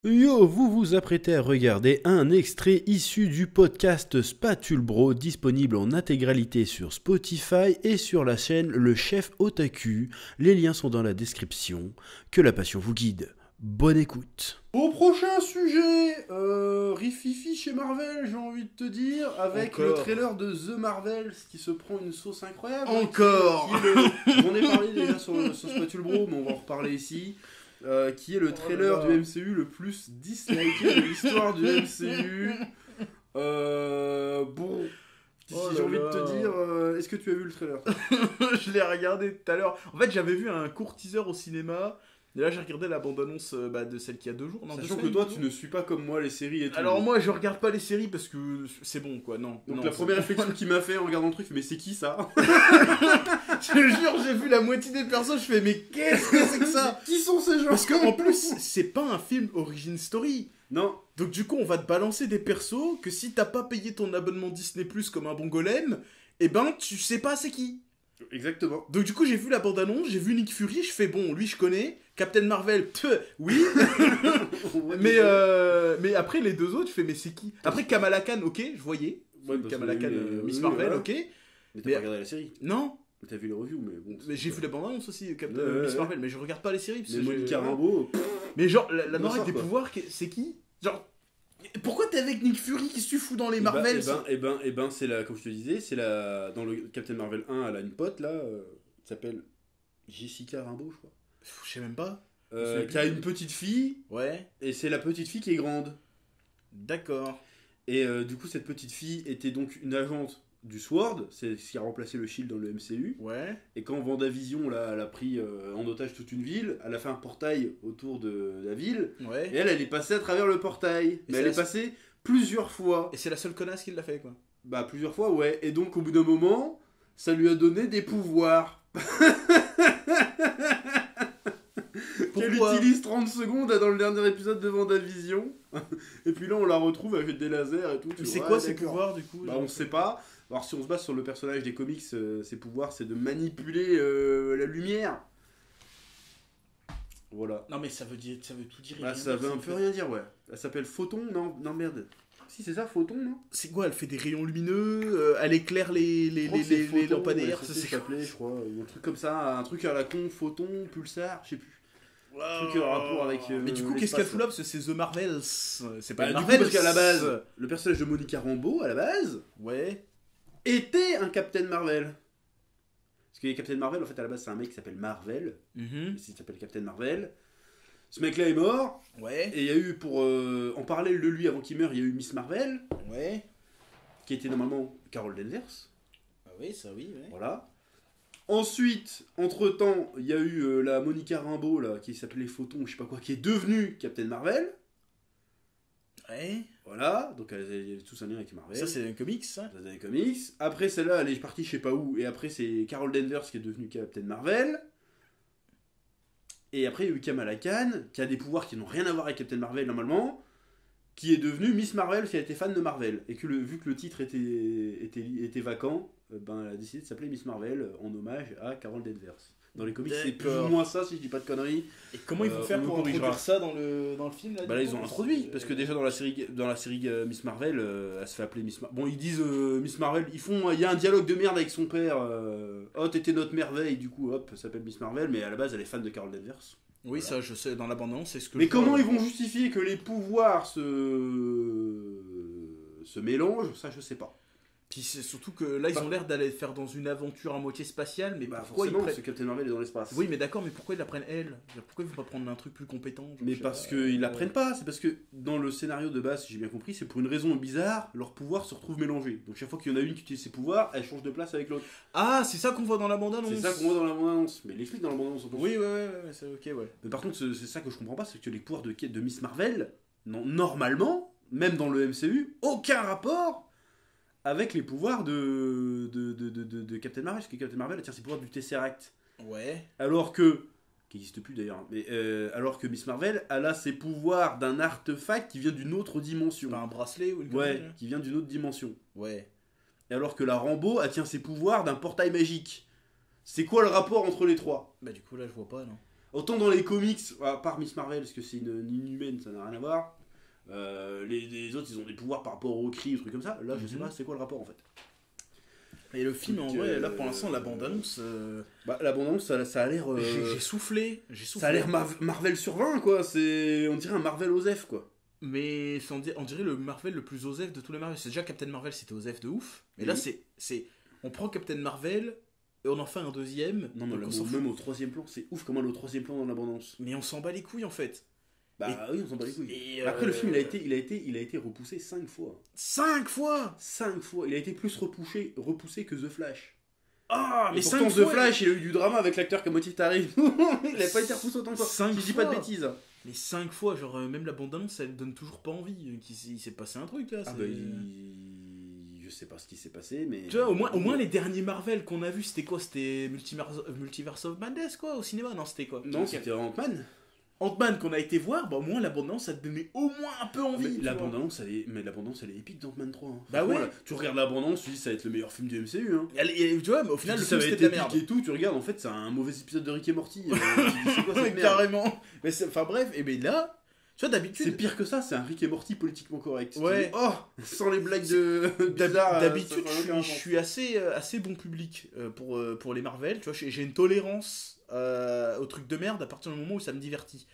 Yo, vous vous apprêtez à regarder un extrait issu du podcast Spatule Bro, disponible en intégralité sur Spotify et sur la chaîne Le Chef Otaku. Les liens sont dans la description. Que la passion vous guide. Bonne écoute. Au prochain sujet, Rififi chez Marvel, j'ai envie de te dire, avec Encore. le trailer de The Marvels qui se prend une sauce incroyable. Encore. J'en ai parlé déjà sur Spatule Bro, mais on va en reparler ici. Qui est le trailer du MCU le plus disliké de l'histoire du MCU. Bon, j'ai envie de te dire, est-ce que tu as vu le trailer? Je l'ai regardé tout à l'heure. En fait, j'avais vu un court teaser au cinéma. Et là, j'ai regardé la bande-annonce de celle qui a 2 jours. Non, Sachant 2 que semaines, toi, du tu coup. ne suis pas comme moi les séries et tout. Alors moi, je regarde pas les séries parce que c'est bon, quoi. Non. Donc non, la c'est- première réflexion qu'il m'a fait en regardant le truc, mais c'est qui ça? Je te jure, j'ai vu la moitié des personnes, je fais mais qu'est-ce que c'est que ça? Qui sont ces gens? Parce qu'en plus, c'est pas un film origin story. Non, Donc du coup, on va te balancer des persos que si t'as pas payé ton abonnement Disney Plus comme un bon golem, eh ben tu sais pas c'est qui. exactement. Donc du coup, j'ai vu la bande-annonce, j'ai vu Nick Fury, je fais bon, lui je connais, Captain Marvel, oui, mais après les deux autres, je fais mais c'est qui? Après Kamala Khan, ok, je voyais. Ouais, parce Kamala que, Khan, Miss Marvel, voilà. ok. Mais t'as Mais- pas regardé la série. Non, T'as vu les reviews, mais bon. mais j'ai vu la bande-annonce aussi, Ouais, Miss ouais. Marvel, mais je regarde pas les séries. parce Mais que Monica j'ai- Rambeau. Mais genre, la Bon noire avec sang, des quoi. pouvoirs, c'est qui? Genre, pourquoi t'es avec Nick Fury qui se fout dans les Eh ben, Marvels? c'est la, comme je te disais, c'est la, dans le Captain Marvel 1, elle a une pote là, qui s'appelle Jessica Rimbaud, je crois. Je sais même pas. Qui a une petite fille, Ouais, et c'est la petite fille qui est grande. d'accord. Et du coup, cette petite fille était donc une agente du SWORD, c'est ce qui a remplacé le SHIELD dans le MCU. Ouais. Et quand WandaVision, là, elle a pris en otage toute une ville, elle a fait un portail autour de la ville, Ouais. et elle est passée à travers le portail. Mais c'est elle la- est passée plusieurs fois. Et c'est la seule connasse qui l'a fait, quoi. Bah, plusieurs fois, ouais. Et donc, au bout d'un moment, ça lui a donné des pouvoirs. Qu'elle Pourquoi? utilise 30 secondes dans le dernier épisode de WandaVision. Et puis là, on la retrouve avec des lasers et tout. Tu Mais c'est vois, quoi ouais, ses d'accord. pouvoirs, du coup? Bah, genre on sait pas. Alors, si on se base sur le personnage des comics, ses pouvoirs, c'est de manipuler la lumière. Voilà. Non, mais ça veut tout dire. et Bah, rien ça dire, veut un en peu fait. rien dire, ouais. Elle s'appelle Photon, non, non, merde. Si, c'est ça, Photon, non? C'est quoi? Elle fait des rayons lumineux, elle éclaire les Je crois que c'est Photon, lampadaires. ouais, c'est ce que ça s'appelait, je crois. Ou un truc comme ça, un truc à la con, Photon, Pulsar, je sais plus. Truc en rapport avec, Mais du coup, qu'est-ce l'espace, qu'elle fout là? Parce que c'est The Marvels. C'est pas Bah, du coup, Marvels. parce qu'à la base, le personnage de Monica Rambeau, à la base, Ouais. était un Captain Marvel. Parce que les Captain Marvel, en fait, à la base, c'est un mec qui s'appelle Marvel. Mhm. Il s'appelle Captain Marvel. Ce mec-là est mort. Ouais. Et il y a eu, pour en parallèle de lui, avant qu'il meure, il y a eu Miss Marvel, Ouais. qui était normalement Carol Danvers. Ah oui, ça oui, ouais. Voilà. Ensuite, entre-temps, il y a eu la Monica Rambeau, là, qui s'appelait Photon, je sais pas quoi, qui est devenue Captain Marvel. Ouais. Voilà, donc il y avait tous un lien avec Marvel. Ça, c'est un comics, ça. Dans les comics. Après, celle-là, elle est partie je sais pas où. Et après, c'est Carol Danvers qui est devenue Captain Marvel. Et après, il y a eu Kamala Khan, qui a des pouvoirs qui n'ont rien à voir avec Captain Marvel normalement, qui est devenue Miss Marvel, qui a été fan de Marvel. Et que vu que le titre était vacant, ben, elle a décidé de s'appeler Miss Marvel en hommage à Carol Danvers. Dans les comics, c'est plus ou D'accord. moins ça, si je dis pas de conneries. Et comment ils vont faire on pour corrigera. introduire ça dans le film là, Bah là, du ils coup ont introduit, parce que déjà dans la série Miss Marvel, elle se fait appeler Miss Marvel. Bon, ils disent Miss Marvel, il y a un dialogue de merde avec son père. Oh, t'étais notre merveille, du coup, hop, elle s'appelle Miss Marvel, mais à la base, elle est fan de Carol Danvers. Oui, Voilà. ça, je sais, dans l'abondance, c'est ce que Mais je comment vois. ils vont justifier que les pouvoirs se mélangent, ça, je sais pas. Puis c'est surtout que là, ils ont l'air d'aller faire dans une aventure à moitié spatiale, mais Bah, pourquoi ils forcément, prennent... parce que Captain Marvel est dans l'espace. Oui, mais d'accord, mais pourquoi ils la prennent elle? Pourquoi ils vont pas prendre un truc plus compétent? genre, Mais je sais parce pas, qu'ils la prennent pas, c'est parce que dans le scénario de base, si j'ai bien compris, c'est pour une raison bizarre, leurs pouvoirs se retrouvent mélangés. Donc chaque fois qu'il y en a une qui utilise ses pouvoirs, elle change de place avec l'autre. Ah, c'est ça qu'on voit dans la bande-annonce. C'est ça qu'on voit dans la bande-annonce. Mais les flics dans la bande-annonce, on peut. Oui, ouais, c'est ok, ouais. Mais par contre, c'est ça que je comprends pas, c'est que les pouvoirs de Miss Marvel n'ont normalement, même dans le MCU, aucun rapport avec les pouvoirs de Captain Marvel. Parce que Captain Marvel, elle tient ses pouvoirs du Tesseract. Ouais. Alors que, qui n'existe plus d'ailleurs, mais alors que Miss Marvel, elle a ses pouvoirs d'un artefact qui vient d'une autre dimension. Pas un bracelet ou une Ouais, connerie, là qui vient d'une autre dimension. Ouais. Et alors que la Rambo, elle tient ses pouvoirs d'un portail magique. C'est quoi le rapport entre les trois? Bah du coup là je vois pas non. Autant dans les comics, à part Miss Marvel, parce que c'est une inhumaine, ça n'a rien à voir. Les autres, ils ont des pouvoirs par rapport aux cris, ou trucs comme ça. Là, je sais pas, c'est quoi le rapport en fait. Et le film, en vrai, là pour l'instant, la bande-annonce. La bande-annonce, ça a l'air. J'ai soufflé. Ça a l'air Marvel sur 20, quoi. On dirait un Marvel OSEF, quoi. Mais on dirait le Marvel le plus OSEF de tous les Marvel. C'est déjà Captain Marvel, c'était OSEF de ouf. Mais là, on prend Captain Marvel et on en fait un deuxième. Non, mais même au troisième plan, c'est ouf comment le troisième plan dans l'abondance. Mais on s'en bat les couilles en fait. Oui, on s'en bat les couilles. Après, le film, il a été repoussé 5 fois. 5 fois 5 fois. Il a été plus repoussé que The Flash. Ah, mais pourtant, The Flash, il a eu du drama avec l'acteur qui a moitié tarif. Il a pas été repoussé autant que ça. Je dis pas de bêtises. Mais 5 fois, genre, même la bande-annonce, elle donne toujours pas envie. Il s'est passé un truc là. Je sais pas ce qui s'est passé, mais. Tu vois, au moins les derniers Marvel qu'on a vus, c'était quoi? C'était Multiverse of Madness, quoi, au cinéma? Non, c'était quoi? Non, c'était Ant-Man. Ant-Man qu'on a été voir, bah au moins la bande-annonce, ça te donnait au moins un peu envie. La bande-annonce, elle est épique d'Ant-Man 3. Hein. Bah ouais. Là, tu regardes la bande-annonce, tu dis ça va être le meilleur film du MCU. Hein. Tu vois, mais au final, le film c'était de la merde. Et tout, tu regardes, en fait, c'est un mauvais épisode de Rick et Morty. C'est quoi cette merde? Carrément. Mais enfin bref, et ben là, tu vois, d'habitude. C'est pire que ça, c'est un Rick et Morty politiquement correct. Ouais. Oh, sans les blagues de. D'habitude, je suis assez bon public pour les Marvel. Tu vois, j'ai une tolérance aux trucs de merde à partir du moment où ça me divertit.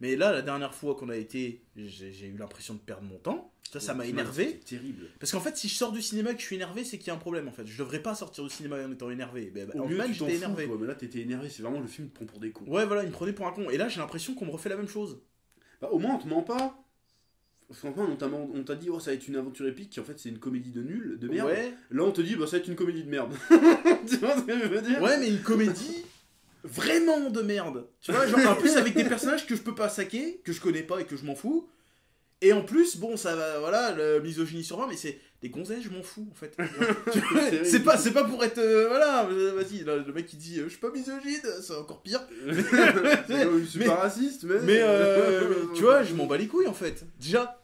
Mais là, la dernière fois qu'on a été, j'ai eu l'impression de perdre mon temps. Ça m'a énervé. C'est terrible. Parce qu'en fait, si je sors du cinéma et que je suis énervé, c'est qu'il y a un problème en fait. Je devrais pas sortir du cinéma en étant énervé. Au mieux, j'étais énervé. Mais là, t'étais énervé. C'est vraiment le film te prend pour des cons. Ouais, voilà, il me prenait pour un con. Et là, j'ai l'impression qu'on me refait la même chose. Bah, au moins, on te ment pas. Franchement, on t'a dit, oh, ça va être une aventure épique, qui en fait, c'est une comédie de nul, de merde. Ouais. Là, on te dit, bah, ça va être une comédie de merde. Tu vois ce que je veux dire? Ouais, mais une comédie. Vraiment de merde. Tu vois, genre en plus avec des personnages que je peux pas saquer, que je connais pas et que je m'en fous. Et en plus, bon, ça va, voilà, le misogynie sur 20, mais c'est des gonzesses, je m'en fous en fait. c'est pas pour être. Voilà, vas-y, là, le mec qui dit je suis pas misogyne, c'est encore pire. Je suis pas raciste, mais tu vois, je m'en bats les couilles en fait. Déjà,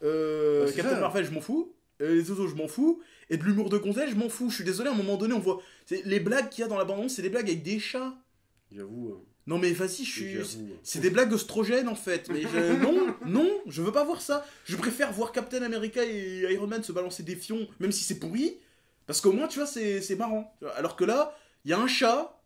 Captain Marvel, je m'en fous. Les Ozo, je m'en fous. Et de l'humour de gonzesse, je m'en fous. Je suis désolé, à un moment donné, on voit. Les blagues qu'il y a dans la bande-annonce, c'est des blagues avec des chats. J'avoue. Non mais vas-y, c'est des blagues oestrogènes en fait. Mais non, je veux pas voir ça. Je préfère voir Captain America et Iron Man se balancer des fions, même si c'est pourri, parce qu'au moins tu vois c'est marrant. Alors que là, il y a un chat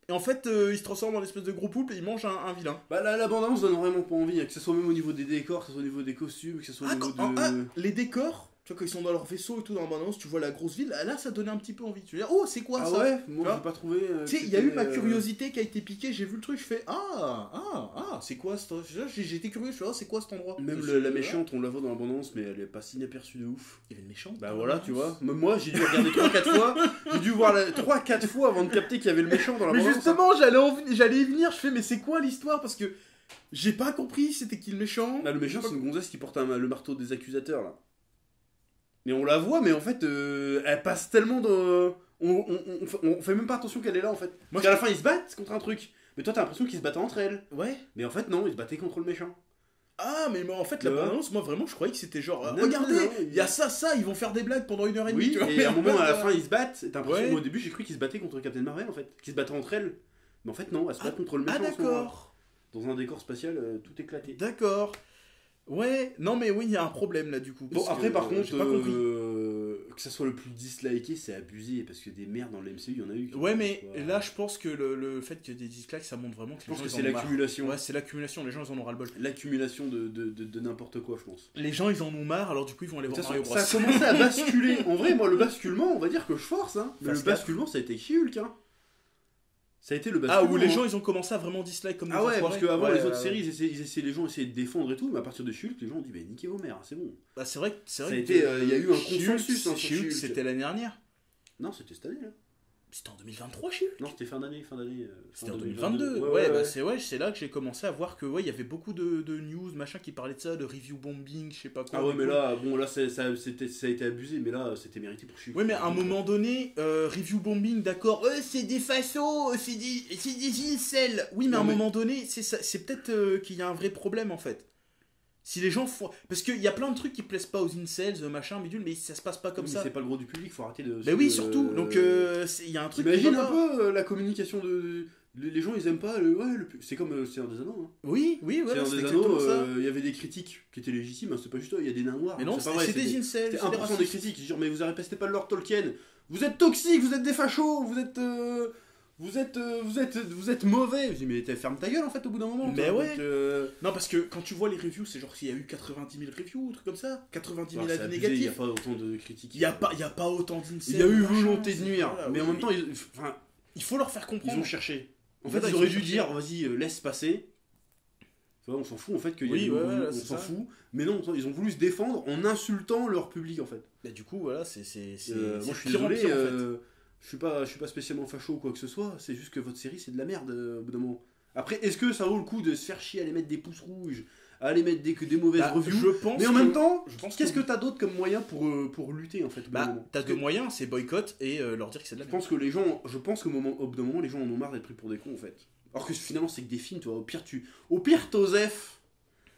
et en fait il se transforme en espèce de gros poulpe et il mange un vilain. Bah la bande-annonce donne vraiment pas envie, que ce soit même au niveau des décors, que ce soit au niveau des costumes, que ce soit au niveau de... les décors. Tu vois, quand ils sont dans leur vaisseau et tout dans la bande-annonce, tu vois la grosse ville, là ça donnait un petit peu envie. Tu veux dire, oh, c'est quoi ça? Ah ouais, moi j'ai pas trouvé. Tu sais, il y a eu ma curiosité qui a été piquée, j'ai vu le truc, je fais c'est quoi cet endroit? J'ai été curieux, je fais c'est quoi cet endroit? Même la méchante, on la voit dans la bande-annonce, mais elle est pas si inaperçue de ouf. Il y avait une méchante? Bah voilà, tu vois. Même moi, j'ai dû regarder 3-4 fois. J'ai dû voir 3-4 fois avant de capter qu'il y avait le méchant dans la bande-annonce. Mais justement, j'allais y venir, je fais, mais c'est quoi l'histoire? Parce que j'ai pas compris c'était qui le méchant. Bah, le méchant, c'est une gonzesse qui porte le marteau des accusateurs là. Mais on la voit, mais en fait, elle passe tellement de... On fait même pas attention qu'elle est là, en fait. Parce qu'à la fin, ils se battent contre un truc. Mais toi, t'as l'impression qu'ils se battent entre elles. Ouais. Mais en fait, non, ils se battaient contre le méchant. Ah, mais en fait, la bande-annonce, moi, vraiment, je croyais que c'était genre... regardez, il y a ça, ils vont faire des blagues pendant 1h30. Oui, et à un moment, à la fin, ils se battent. T'as l'impression, moi, au début, j'ai cru qu'ils se battaient contre Captain Marvel, en fait. Qu'ils se battaient entre elles. Mais en fait, non, elles se battent contre le méchant. Ah, d'accord. Dans un décor spatial, tout éclaté. D'accord. Ouais, non mais oui, il y a un problème là du coup. Bon, après par contre, j'ai pas compris. Que ça soit le plus disliké, c'est abusé parce que des merdes dans le MCU, il y en a eu. Ouais, mais là je pense que le fait qu'il y ait des dislikes, ça montre vraiment que les gens, c'est l'accumulation. Ouais, c'est l'accumulation, les gens ils en ont ras le bol. L'accumulation de n'importe quoi, je pense. Les gens ils en ont marre, alors du coup ils vont aller voir Mario Bros. Ça a commencé à basculer. En vrai, moi le basculement, on va dire que je force, hein. Mais le basculement, ça a été Hulk, hein. Ça a été le basculement. Ah, où les gens ils ont commencé à vraiment dislike comme des enfoirés. Parce qu'avant les autres séries, les gens essayaient de défendre et tout, mais à partir de Hulk, les gens ont dit, bah niquez vos mères, c'est bon. Bah c'est vrai ça a été, il y a eu un consensus. Hulk, c'était l'année dernière. Non, c'était cette année là. C'était en 2023, Hulk. Non, c'était fin d'année. C'était en 2022. Ouais, c'est là que j'ai commencé à voir que il y avait beaucoup de news, machin, qui parlaient de ça, de review bombing, je sais pas quoi. Ah ouais, mais là, bon, là, ça a été abusé, mais là, c'était mérité pour Hulk. Oui, mais à un moment donné, review bombing, d'accord, c'est des façons, c'est des incels. Oui, mais à un moment donné, c'est peut-être qu'il y a un vrai problème en fait. Si les gens font... Parce qu'il y a plein de trucs qui plaisent pas aux incels, machin, bidule, mais ça se passe pas comme ça. C'est pas le gros du public, faut arrêter de... Mais oui, surtout, donc il y a un truc... Imagine un peu la communication Les gens ils aiment pas c'est comme Seigneur des Anneaux. Hein. Oui, voilà, Seigneur des Anneaux, il y avait des critiques qui étaient légitimes, hein, c'est pas juste il y a des nains noirs. Mais non, c'est pas vrai, c'était incel, c'était 1% des critiques. Genre, mais vous respectez pas le Lord Tolkien, vous êtes toxiques, vous êtes des fachos, vous êtes mauvais. Je dis, mais ferme ta gueule en fait au bout d'un moment. Mais toi, ouais. donc, Non, parce que quand tu vois les reviews, c'est genre s'il y a eu 90 000 reviews ou un truc comme ça, 90 000 c'est avis abusé, négatifs. il y a pas autant de critiques. Il y a pas autant d'incel. Il y a eu machin, volonté de nuire, voilà, mais en oui, même temps, il faut leur faire comprendre. ils ont cherché. En Voilà, fait, ils ils auraient ont dû cherché. dire, vas-y, laisse passer. Tu vois, on s'en fout en fait qu'il y a Oui, des ouais, nouveaux, ouais, on c'est s'en ça. fout. Mais non, ils ont voulu se défendre en insultant leur public en fait. Bah, du coup, voilà, c'est Moi je suis pire en désolé, pire, en fait. je suis pas spécialement facho ou quoi que ce soit, c'est juste que votre série c'est de la merde au bout d'un moment. Après, est-ce que ça vaut le coup de se faire chier à aller mettre des pouces rouges, à aller mettre des mauvaises Bah, reviews? je pense Mais en que- même temps, je pense qu'est-ce que- que t'as d'autre comme moyen pour lutter en fait au bout d'un Bah, moment? t'as Parce deux que moyens, c'est boycott et leur dire que c'est de la je merde. pense que au bout d'un moment, les gens en ont marre d'être pris pour des cons en fait. Alors que finalement, c'est que des films, tu vois, au pire, t'osef.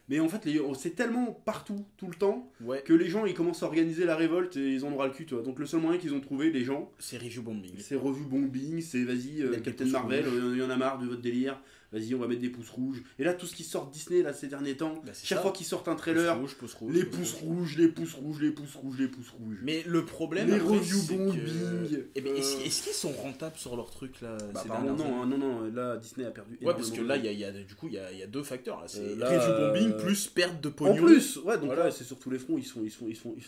Mais en fait, c'est tellement partout, tout le temps, Ouais, que les gens ils commencent à organiser la révolte et ils en ont ras le cul, tu vois. Donc le seul moyen qu'ils ont trouvé, les gens, c'est review bombing. c'est revue bombing, c'est vas-y, Mettre des Captain pouces Marvel, rouges. il y en a marre de votre délire, vas-y, on va mettre des pouces rouges. Et là, tout ce qui sort de Disney là, ces derniers temps, Bah, c'est chaque ça. fois qu'ils sortent un trailer, Pouce rouge, les pouces rouges, les pouces rouges, les pouces rouges, les pouces rouges. Mais le problème, Les après, reviews c'est que- bombing. Eh ben, est-ce qu'ils sont rentables sur leur truc là Bah, ces apparemment, dernières années non, là, Disney a perdu Ouais, parce que énormément là, de- il y a deux facteurs. Là. C'est là, review bombing plus perte de En pognon. plus, ouais, donc Voilà. là, c'est sur tous les fronts, ils sont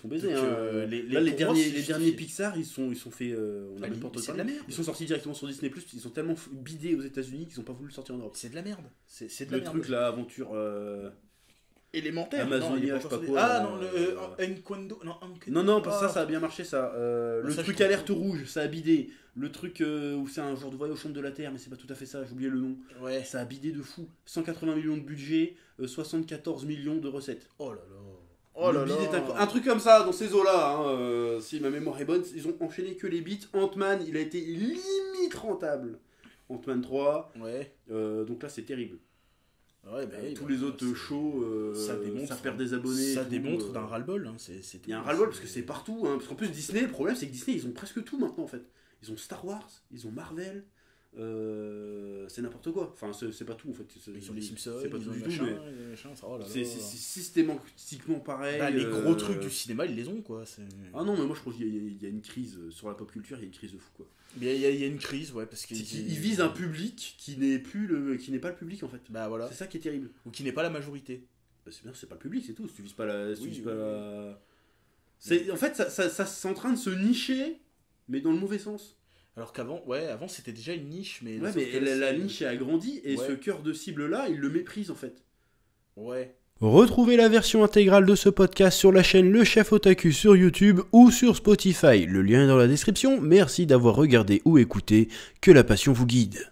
baisés. Donc, hein. les Là, les pour moi, c'est derniers justifié. Pixar, ils sont fait. On a même pas entendu c'est de parler. la merde. Ils sont sortis directement sur Disney+, ils sont tellement bidés aux États-Unis qu'ils ont pas voulu le sortir en Europe. C'est de la merde. C'est de la Le merde. truc, là, aventure. Élémentaire. Amazonia, non, il est pas je sais pas encore quoi, sorti. Ah non, le Enquando. Non, parce que ça a bien marché, ça. Le ça, truc je alerte rouge, ça a bidé. Le truc où c'est un genre de voyage au centre de la Terre, mais c'est pas tout à fait ça, j'ai oublié le nom. Ouais. Ça a bidé de fou. 180 millions de budget, 74 millions de recettes. Oh là là. Oh là Le bid est là. un truc comme ça, dans ces eaux-là, hein, si ma mémoire est bonne, ils ont enchaîné que les bits. Ant-Man, il a été limite rentable. Ant-Man 3, Ouais. donc là c'est terrible. Ouais, bah, oui, Tous bah, les autres c'est- shows, ça démontre- ça perd des abonnés. Ça tout, démontre d'un ras-le-bol. Hein. C'est tout. Il y a un ras-le-bol parce que c'est partout. Hein, parce qu'en plus, Disney, le problème c'est que Disney, ils ont presque tout maintenant en fait. Ils ont Star Wars, ils ont Marvel, c'est n'importe quoi. Enfin, c'est pas tout en fait. Ils ont les Simpsons, c'est pas ils tout ont du les tout, machins, mais les machins, ça, oh là là. c'est systématiquement pareil. Bah, les gros trucs du cinéma, ils les ont quoi. Ah non, mais moi je pense qu'il y a une crise sur la pop culture, il y a une crise de fou quoi. Il y a une crise, ouais, parce qu'ils Ils visent un public qui n'est pas le public en fait. Bah voilà. C'est ça qui est terrible. Ou qui n'est pas la majorité. Bah, c'est bien, c'est pas le public, c'est tout. Si tu vises pas la. si tu Oui, vises pas oui, la- C'est, en fait, ça c'est en train de se nicher, mais dans le mauvais sens. Alors qu'avant, avant c'était déjà une niche, mais. Ouais, sauf mais que là, la c'est- niche a grandi et Ouais. ce cœur de cible là, il le méprise en fait. Ouais. Retrouvez la version intégrale de ce podcast sur la chaîne Le Chef Otaku sur YouTube ou sur Spotify. Le lien est dans la description. Merci d'avoir regardé ou écouté. Que la passion vous guide.